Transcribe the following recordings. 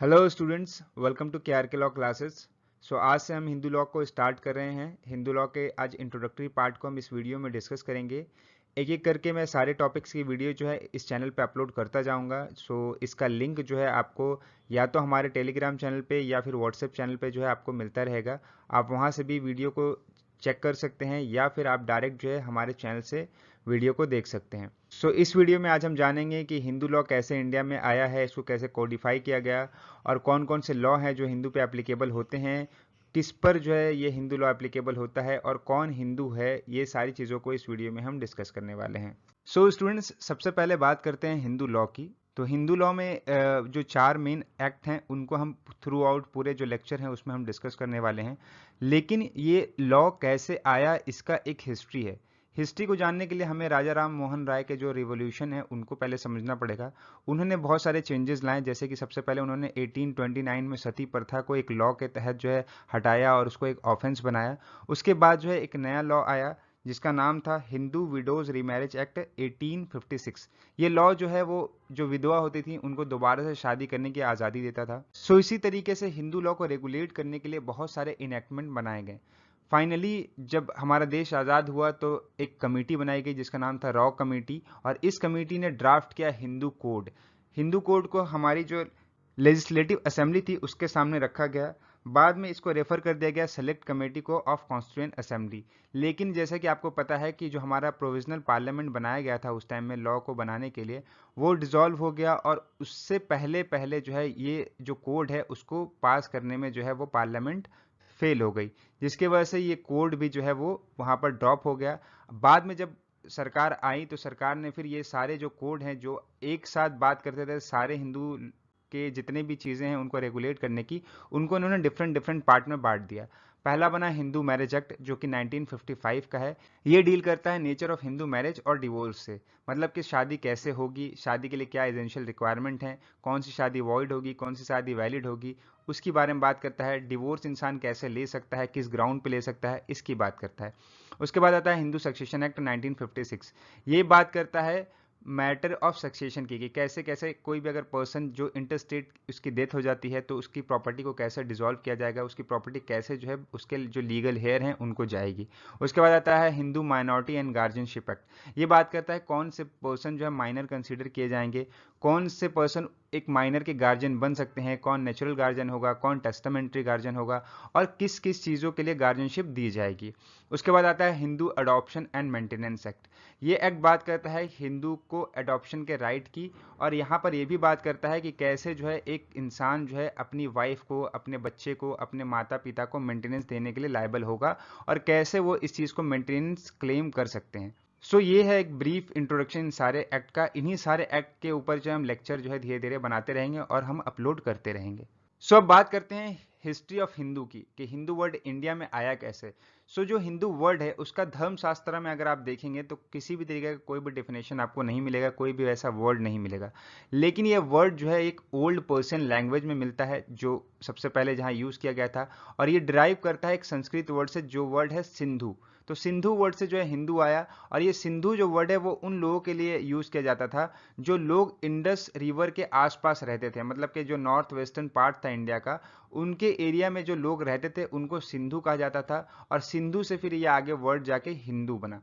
Hello students, welcome to के law classes. आज से हम हिंदू लॉ को स्टार्ट कर रहे हैं। हिंदू लॉ के आज इंट्रोडक्टरी पार्ट को हम इस वीडियो में डिस्कस करेंगे। एक एक करके मैं सारे टॉपिक्स की वीडियो जो है इस चैनल पे अपलोड करता जाऊंगा। इसका लिंक जो है आपको या तो हमारे टेलीग्राम चैनल पे या फिर व्हाट्सएप चैनल पे जो है आपको मिलता रहेगा। आप वहाँ से भी वीडियो को चेक कर सकते हैं या फिर आप डायरेक्ट जो है हमारे चैनल से वीडियो को देख सकते हैं। इस वीडियो में आज हम जानेंगे कि हिंदू लॉ कैसे इंडिया में आया है, इसको कैसे कोडिफाई किया गया और कौन कौन से लॉ हैं जो हिंदू पे एप्लीकेबल होते हैं, किस पर जो है ये हिंदू लॉ एप्लीकेबल होता है और कौन हिंदू है। ये सारी चीज़ों को इस वीडियो में हम डिस्कस करने वाले हैं। स्टूडेंट्स, सबसे पहले बात करते हैं हिंदू लॉ की। तो हिंदू लॉ में जो 4 मेन एक्ट हैं उनको हम थ्रू आउट पूरे जो लेक्चर हैं उसमें हम डिस्कस करने वाले हैं। लेकिन ये लॉ कैसे आया, इसका एक हिस्ट्री है। हिस्ट्री को जानने के लिए हमें राजा राम मोहन राय के जो रिवॉल्यूशन है उनको पहले समझना पड़ेगा। उन्होंने बहुत सारे चेंजेस लाए, जैसे कि सबसे पहले उन्होंने 1829 में सती प्रथा को एक लॉ के तहत जो है हटाया और उसको एक ऑफेंस बनाया। उसके बाद जो है एक नया लॉ आया जिसका नाम था हिंदू विडोज रीमैरिज एक्ट 1856। ये लॉ जो है वो जो विधवा होती थी उनको दोबारा से शादी करने की आज़ादी देता था। इसी तरीके से हिंदू लॉ को रेगुलेट करने के लिए बहुत सारे इनैक्टमेंट बनाए गए। फाइनली जब हमारा देश आज़ाद हुआ तो एक कमेटी बनाई गई जिसका नाम था रॉ कमेटी, और इस कमेटी ने ड्राफ्ट किया हिंदू कोड। हिंदू कोड को हमारी जो लेजिस्लेटिव असेंबली थी उसके सामने रखा गया। बाद में इसको रेफर कर दिया गया सेलेक्ट कमेटी को ऑफ कॉन्स्टिट्यूएंट असेंबली। लेकिन जैसा कि आपको पता है कि जो हमारा प्रोविजनल पार्लियामेंट बनाया गया था उस टाइम में लॉ को बनाने के लिए, वो डिसॉल्व हो गया और उससे पहले पहले जो है ये जो कोड है उसको पास करने में जो है वो पार्लियामेंट फेल हो गई, जिसकी वजह से ये कोड भी जो है वो वहाँ पर ड्रॉप हो गया। बाद में जब सरकार आई तो सरकार ने फिर ये सारे जो कोड हैं जो एक साथ बात करते थे सारे हिंदू के जितने भी चीज़ें हैं उनको रेगुलेट करने की, उनको उन्होंने डिफरेंट डिफरेंट पार्ट में बांट दिया। पहला बना हिंदू मैरिज एक्ट जो कि 1955 का है। ये डील करता है नेचर ऑफ हिंदू मैरिज और डिवोर्स से, मतलब कि शादी कैसे होगी, शादी के लिए क्या एसेंशियल रिक्वायरमेंट है, कौन सी शादी वॉइड होगी, कौन सी शादी वैलिड होगी, उसकी बारे में बात करता है। डिवोर्स इंसान कैसे ले सकता है, किस ग्राउंड पे ले सकता है, इसकी बात करता है। उसके बाद आता है हिंदू सक्सेशन एक्ट 1956। ये बात करता है मैटर ऑफ सक्सेशन की, कि कैसे कैसे कोई भी अगर पर्सन जो इंटरस्टेट उसकी डेथ हो जाती है तो उसकी प्रॉपर्टी को कैसे डिसॉल्व किया जाएगा, उसकी प्रॉपर्टी कैसे जो है उसके जो लीगल हेयर हैं उनको जाएगी। उसके बाद आता है Hindu minority and guardianship act. ये बात करता है कौन से पर्सन जो है माइनर कंसीडर किए जाएंगे, कौन से पर्सन एक माइनर के गार्जियन बन सकते हैं, कौन नेचुरल गार्जियन होगा, कौन टेस्टामेंट्री गार्जियन होगा और किस किस चीज़ों के लिए गार्जियनशिप दी जाएगी। उसके बाद आता है Hindu adoption and maintenance act. ये एक्ट बात करता है हिंदू को अडॉप्शन के राइट की, और यहाँ पर यह भी बात करता है कि कैसे जो है एक इंसान जो है अपनी वाइफ को, अपने बच्चे को, अपने माता पिता को मेंटेनेंस देने के लिए लायबल होगा और कैसे वो इस चीज़ को मेंटेनेंस क्लेम कर सकते हैं। ये है एक ब्रीफ इंट्रोडक्शन सारे एक्ट का। इन्हीं सारे एक्ट के ऊपर जो हम लेक्चर जो है धीरे धीरे बनाते रहेंगे और हम अपलोड करते रहेंगे। अब बात करते हैं हिस्ट्री ऑफ हिंदू की, कि हिंदू वर्ड इंडिया में आया कैसे। जो हिंदू वर्ड है उसका धर्मशास्त्र में अगर आप देखेंगे तो किसी भी तरीके का कोई भी डेफिनेशन आपको नहीं मिलेगा, कोई भी वैसा वर्ड नहीं मिलेगा। लेकिन ये वर्ड जो है एक ओल्ड पर्शियन लैंग्वेज में मिलता है जो सबसे पहले जहाँ यूज किया गया था, और ये डिराइव करता है एक संस्कृत वर्ड से जो वर्ड है सिंधु। तो सिंधु वर्ड से जो है हिंदू आया, और ये सिंधु जो वर्ड है वो उन लोगों के लिए यूज किया जाता था जो लोग इंडस रिवर के आसपास रहते थे, मतलब कि जो नॉर्थ वेस्टर्न पार्ट था इंडिया का, उनके एरिया में जो लोग रहते थे उनको सिंधु कहा जाता था, और सिंधु से फिर ये आगे वर्ड जाके हिंदू बना।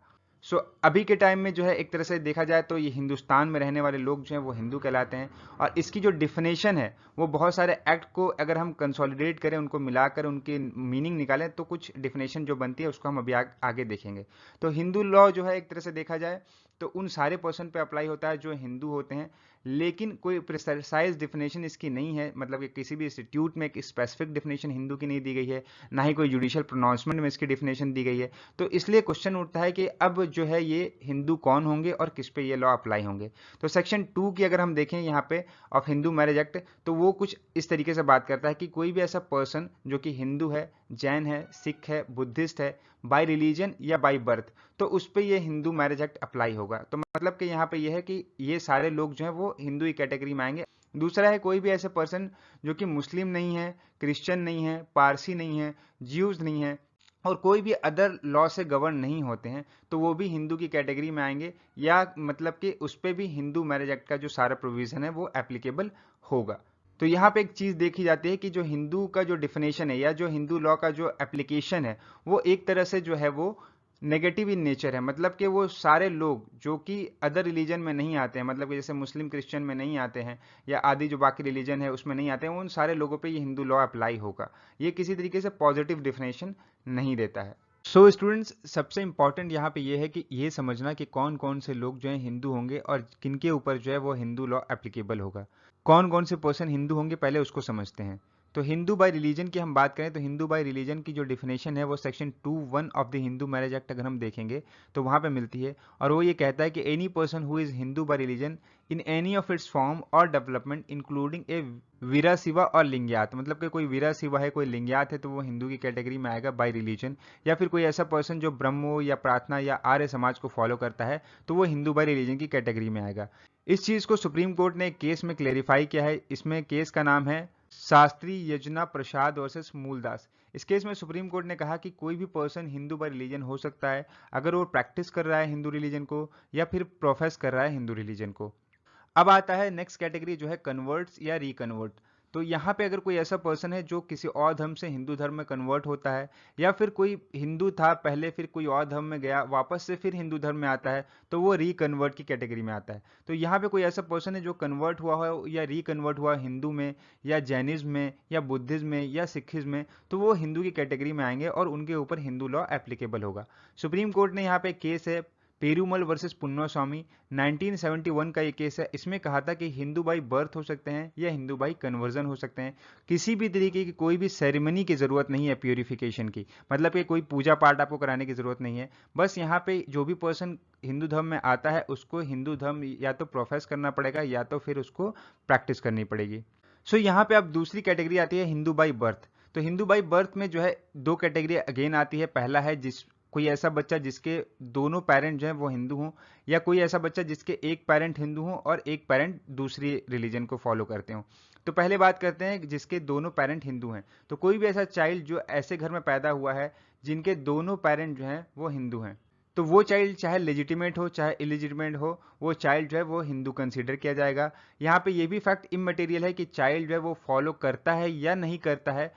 अभी के टाइम में जो है एक तरह से देखा जाए तो ये हिंदुस्तान में रहने वाले लोग जो हैं वो हिंदू कहलाते हैं। और इसकी जो डिफिनेशन है वो बहुत सारे एक्ट को अगर हम कंसोलिडेट करें, उनको मिलाकर उनकी मीनिंग निकालें तो कुछ डिफिनेशन जो बनती है उसको हम अभी आगे देखेंगे। तो हिंदू लॉ जो है एक तरह से देखा जाए तो उन सारे पर्सन पे अप्लाई होता है जो हिंदू होते हैं, लेकिन कोई प्रिसाइज डिफिनेशन इसकी नहीं है, मतलब कि किसी भी इंस्टीट्यूट में एक स्पेसिफिक डिफिनेशन हिंदू की नहीं दी गई है, ना ही कोई जुडिशियल प्रोनाउंसमेंट में इसकी डिफिनेशन दी गई है। तो इसलिए क्वेश्चन उठता है कि अब जो है ये हिंदू कौन होंगे और किस पे ये लॉ अप्लाई होंगे। तो सेक्शन 2 की अगर हम देखें यहाँ पे ऑफ हिंदू मैरिज एक्ट, तो वो कुछ इस तरीके से बात करता है कि कोई भी ऐसा पर्सन जो कि हिंदू है, जैन है, सिख है, बुद्धिस्ट है, बाय रिलीजन या बाय बर्थ, तो उस पे ये हिंदू मैरिज एक्ट अप्लाई होगा। तो मतलब कि यहाँ पे ये है कि ये सारे लोग जो हैं वो हिंदू ही कैटेगरी में आएंगे। दूसरा है कोई भी ऐसे पर्सन जो कि मुस्लिम नहीं है, क्रिश्चियन नहीं है, पारसी नहीं है, ज्यूज नहीं है और कोई भी अदर लॉ से गवर्न नहीं होते हैं, तो वो भी हिंदू की कैटेगरी में आएंगे, या मतलब कि उस पर भी हिंदू मैरिज एक्ट का जो सारा प्रोविजन है वो एप्लीकेबल होगा। तो यहाँ पे एक चीज़ देखी जाती है कि जो हिंदू का जो डिफिनेशन है या जो हिंदू लॉ का जो एप्लीकेशन है वो एक तरह से जो है वो नेगेटिव इन नेचर है। मतलब कि वो सारे लोग जो कि अदर रिलीजन में नहीं आते हैं, मतलब कि जैसे मुस्लिम क्रिश्चियन में नहीं आते हैं या आदि जो बाकी रिलीजन है उसमें नहीं आते हैं, उन सारे लोगों पे ये हिंदू लॉ अप्लाई होगा। ये किसी तरीके से पॉजिटिव डिफिनेशन नहीं देता है। सो स्टूडेंट्स, सबसे इंपॉर्टेंट यहाँ पे ये है कि ये समझना कि कौन कौन से लोग जो है हिंदू होंगे और किनके ऊपर जो है वो हिंदू लॉ एप्लीकेबल होगा। कौन कौन से पर्सन हिंदू होंगे पहले उसको समझते हैं। तो हिंदू बाय रिलीजन की हम बात करें तो हिंदू बाय रिलीजन की जो डिफिनेशन है वो section 2(1) of the Hindu marriage act अगर हम देखेंगे तो वहाँ पे मिलती है, और वो ये कहता है कि any person who is Hindu bye religion in any of its form और डेवलपमेंट इंक्लूडिंग ए वीरा शिवा और लिंग्यात, मतलब कि कोई वीरा शिवा है कोई लिंग्यात है तो वो हिंदू की कैटेगरी में आएगा बाय रिलीजन। या फिर कोई ऐसा पर्सन जो ब्रह्मो या प्रार्थना या आर्य समाज को फॉलो करता है तो वो हिंदू बाय रिलीजन की कैटेगरी में आएगा। इस चीज को सुप्रीम कोर्ट ने एक केस में क्लेरिफाई किया है। इसमें केस का नाम है शास्त्री यजना प्रसाद वर्सेस मूलदास। इस केस में सुप्रीम कोर्ट ने कहा कि कोई भी पर्सन हिंदू बाय रिलीजन हो सकता है अगर वो प्रैक्टिस कर रहा है हिंदू रिलीजन को या फिर प्रोफेस कर रहा है हिंदू रिलीजन को। अब आता है नेक्स्ट कैटेगरी जो है कन्वर्ट्स या रिकन्वर्ट। तो यहाँ पे अगर कोई ऐसा पर्सन है जो किसी और धर्म से हिंदू धर्म में कन्वर्ट होता है या फिर कोई हिंदू था पहले फिर कोई और धर्म में गया वापस से फिर हिंदू धर्म में आता है तो वो रिकन्वर्ट की कैटेगरी में आता है। तो यहाँ पे कोई ऐसा पर्सन है जो कन्वर्ट हुआ हो या रिकन्वर्ट हुआ हिंदू में या जैनिज्म में या बुद्धिज्म में या सिखिज्म में तो वो हिंदू की कैटेगरी में आएंगे और उनके ऊपर हिंदू लॉ एप्लीकेबल होगा। सुप्रीम कोर्ट ने यहाँ पे केस है पेरूमल वर्सेस पुन्नास्वामी 1971 का ये केस है। इसमें कहा था कि हिंदू बाई बर्थ हो सकते हैं या हिंदू बाई कन्वर्जन हो सकते हैं। किसी भी तरीके की कोई भी सेरेमनी की जरूरत नहीं है प्योरिफिकेशन की, मतलब कि कोई पूजा पाठ आपको कराने की जरूरत नहीं है। बस यहाँ पे जो भी पर्सन हिंदू धर्म में आता है उसको हिंदू धर्म या तो प्रोफेस करना पड़ेगा या तो फिर उसको प्रैक्टिस करनी पड़ेगी। सो यहाँ पे अब दूसरी कैटेगरी आती है हिंदू बाई बर्थ। तो हिंदू बाई बर्थ में जो है दो कैटेगरी अगेन आती है। पहला है जिस कोई ऐसा बच्चा जिसके दोनों पेरेंट जो हैं वो हिंदू हों या कोई ऐसा बच्चा जिसके एक पेरेंट हिंदू हों और एक पेरेंट दूसरी रिलीजन को फॉलो करते हों। तो पहले बात करते हैं जिसके दोनों पेरेंट हिंदू हैं। तो कोई भी ऐसा चाइल्ड जो ऐसे घर में पैदा हुआ है जिनके दोनों पेरेंट जो हैं वो हिंदू हैं तो वो चाइल्ड चाहे लेजिटिमेट हो चाहे इलिजिटिमेट हो वो चाइल्ड जो है वो हिंदू कंसीडर किया जाएगा। यहाँ पे ये भी फैक्ट इमटेरियल है कि चाइल्ड जो है वो फॉलो करता है या नहीं करता है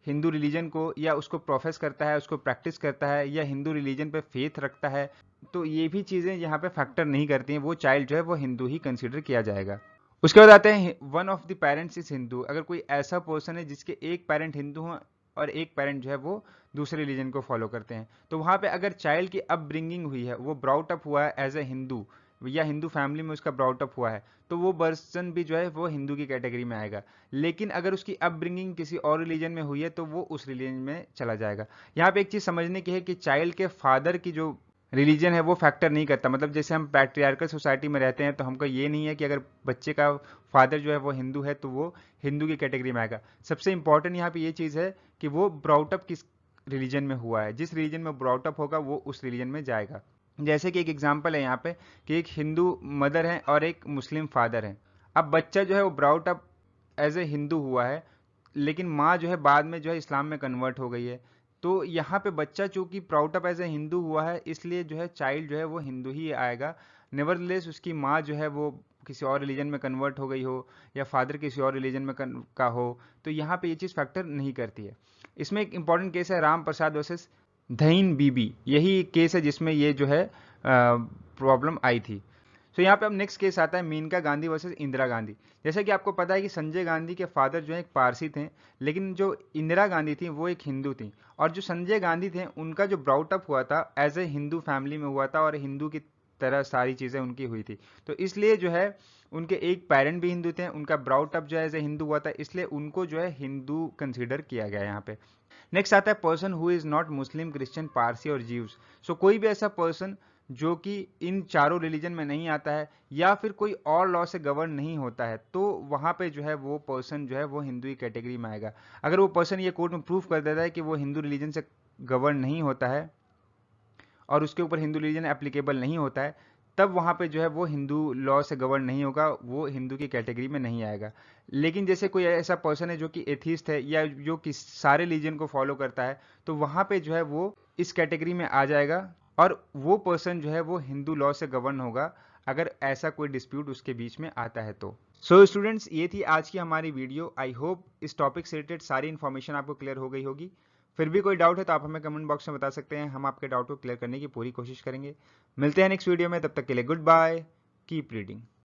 हिंदू रिलीजन को, या उसको प्रोफेस करता है उसको प्रैक्टिस करता है या हिंदू रिलीजन पे फेथ रखता है। तो ये भी चीज़ें यहाँ पे फैक्टर नहीं करती हैं, वो चाइल्ड जो है वो हिंदू ही कंसीडर किया जाएगा। उसके बाद आते हैं one of the parents is Hindu. अगर कोई ऐसा पर्सन है जिसके एक पेरेंट हिंदू हो और एक पेरेंट जो है वो दूसरे रिलीजन को फॉलो करते हैं तो वहाँ पे अगर चाइल्ड की अपब्रिंगिंग हुई है वो ब्राउट अप हुआ है एज ए हिंदू या हिंदू फैमिली में उसका ब्राउट अप हुआ है तो वो पर्सन भी जो है वो हिंदू की कैटेगरी में आएगा। लेकिन अगर उसकी अपब्रिंगिंग किसी और रिलीजन में हुई है तो वो उस रिलीजन में चला जाएगा। यहाँ पे एक चीज समझने की है कि चाइल्ड के फादर की जो रिलीजन है वो फैक्टर नहीं करता। मतलब जैसे हम पैट्रियार्कल सोसाइटी में रहते हैं तो हमको ये नहीं है कि अगर बच्चे का फादर जो है वो हिंदू है तो वो हिंदू की कैटेगरी में आएगा। सबसे इंपॉर्टेंट यहाँ पे ये चीज़ है कि वो ब्राउटअप किस रिलीजन में हुआ है, जिस रिलीजन में ब्राउटअप होगा वो उस रिलीजन में जाएगा। जैसे कि एक एग्जाम्पल है यहाँ पे कि एक हिंदू मदर है और एक मुस्लिम फादर है। अब बच्चा जो है वो ब्राउटअप एज ए हिंदू हुआ है लेकिन माँ जो है बाद में जो है इस्लाम में कन्वर्ट हो गई है। तो यहाँ पे बच्चा चूंकि प्राउट एज ए हिंदू हुआ है इसलिए जो है चाइल्ड जो है वो हिंदू ही आएगा। नेवरदलेस उसकी माँ जो है वो किसी और रिलीजन में कन्वर्ट हो गई हो या फादर किसी और रिलीजन में का हो तो यहाँ पे ये चीज़ फैक्टर नहीं करती है। इसमें एक इंपॉर्टेंट केस है राम प्रसाद वर्सेस धईन बीबी। यही केस है जिसमें ये जो है प्रॉब्लम आई थी। तो यहाँ पे अब नेक्स्ट केस आता है मेनका गांधी वर्सेस इंदिरा गांधी। जैसा कि आपको पता है कि संजय गांधी के फादर जो है एक पारसी थे लेकिन जो इंदिरा गांधी थी वो एक हिंदू थी, और जो संजय गांधी थे उनका जो ब्राउटअप हुआ था एज ए हिंदू फैमिली में हुआ था और हिंदू की तरह सारी चीज़ें उनकी हुई थी। तो इसलिए जो है उनके एक पेरेंट भी हिंदू थे, उनका ब्राउटअप जो है एज ए हिंदू हुआ था इसलिए उनको जो है हिंदू कंसिडर किया गया यहाँ पे। नेक्स्ट आता है person who is not Muslim Christian Parsi और जीव्स। सो कोई भी ऐसा पर्सन जो कि इन चारों रिलीजन में नहीं आता है या फिर कोई और लॉ से गवर्न नहीं होता है तो वहाँ पे जो है वो पर्सन जो है वो हिंदू की कैटेगरी में आएगा। अगर वो पर्सन ये कोर्ट में प्रूफ कर देता है कि वो हिंदू रिलीजन से गवर्न नहीं होता है और उसके ऊपर हिंदू रिलीजन एप्लीकेबल नहीं होता है तब वहाँ पे जो है वो हिंदू लॉ से गवर्न नहीं होगा, वो हिंदू की कैटेगरी में नहीं आएगा। लेकिन जैसे कोई ऐसा पर्सन है जो कि एथीस्ट है या जो कि सारे रिलीजन को फॉलो करता है तो वहाँ पे जो है वो इस कैटेगरी में आ जाएगा और वो पर्सन जो है वो हिंदू लॉ से गवर्न होगा अगर ऐसा कोई डिस्प्यूट उसके बीच में आता है तो। सो स्टूडेंट्स, ये थी आज की हमारी वीडियो। आई होप इस टॉपिक से रिलेटेड सारी इन्फॉर्मेशन आपको क्लियर हो गई होगी। फिर भी कोई डाउट है तो आप हमें कमेंट बॉक्स में बता सकते हैं, हम आपके डाउट को क्लियर करने की पूरी कोशिश करेंगे। मिलते हैं नेक्स्ट वीडियो में, तब तक के लिए गुड बाय, कीप रीडिंग।